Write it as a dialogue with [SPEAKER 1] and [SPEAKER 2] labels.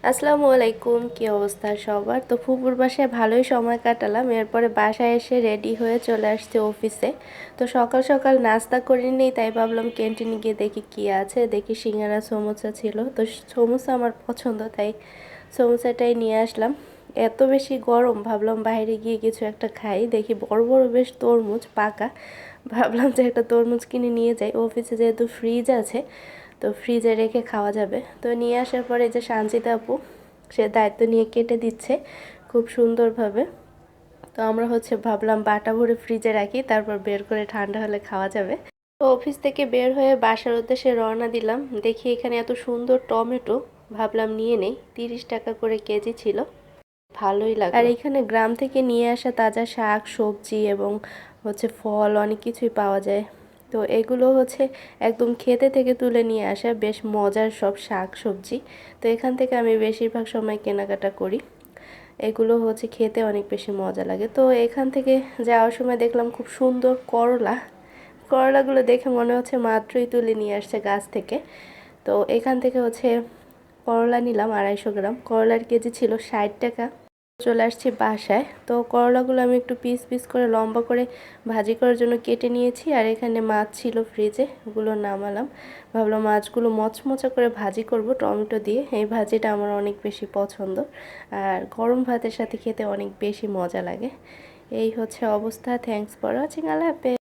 [SPEAKER 1] আসসালামু আলাইকুম, কি অবস্থা সবার? তো ফুপুর বাসায় ভালোই সময় কাটালাম। এরপরে বাসায় এসে রেডি হয়ে চলে আসছে অফিসে। তো সকাল সকাল নাস্তা করিনি, তাই ভাবলাম ক্যান্টিনে গিয়ে দেখি কি আছে। দেখি সিঙ্গারা সমোসা ছিল, তো সমোসা আমার পছন্দ, তাই সমোসাটাই নিয়ে আসলাম। এত বেশি গরম, ভাবলাম বাইরে গিয়ে কিছু একটা খাই। দেখি বড় বড় বেশ তরমুজ পাকা, ভাবলাম যে একটা তরমুজ কিনে নিয়ে যাই। অফিসে যেহেতু ফ্রিজ আছে, তো ফ্রিজে রেখে খাওয়া যাবে। তো নিয়ে আসার পরে যে সানজিদা আপু, সে দায়িত্ব নিয়ে কেটে দিচ্ছে খুব সুন্দরভাবে। তো আমরা ভাবলাম বাটা ভরে ফ্রিজে রাখি, তারপর বের করে ঠান্ডা হলে খাওয়া যাবে। তো অফিস থেকে বের হয়ে বাসার উদ্দেশ্যে রওনা দিলাম। দেখি এখানে এত সুন্দর টমেটো, ভাবলাম নিয়ে নেই। 30 টাকা করে কেজি ছিল, ভালোই লাগলো। আর এখানে গ্রাম থেকে নিয়ে আসা তাজা শাক সবজি এবং ফল অনেক কিছুই পাওয়া যায়। তো এগুলো একদম ক্ষেতে থেকে তুলে নিয়ে আসা বেশ মজার সব শাক সবজি। তো এখান থেকে আমি বেশিরভাগ সময় কেনাকাটা করি। এগুলো খেতে অনেক বেশি মজা লাগে। তো এখান থেকে যাওয়ার সময় দেখলাম খুব সুন্দর করলা। করলাগুলো দেখে মনে হচ্ছে মাত্রই তুলে নিয়ে আসছে গাছ থেকে। তো এখান থেকে করলা নিলাম 250 গ্রাম। করলার কেজি ছিল 60 টাকা। চলে আসছি বাসায়। তো করলাগুলো আমি একটু পিস পিস করে লম্বা করে ভাজি করার জন্য কেটে নিয়েছি। আর এখানে মাছ ছিল ফ্রিজে, ওগুলো নামালাম। ভাবলাম মাছগুলো মচমচা করে ভাজি করব টমেটো দিয়ে। এই ভাজিটা আমার অনেক বেশি পছন্দ, আর গরম ভাতের সাথে খেতে অনেক বেশি মজা লাগে। এই অবস্থা। Thanks for watching. আল্লাহ হাফেজ।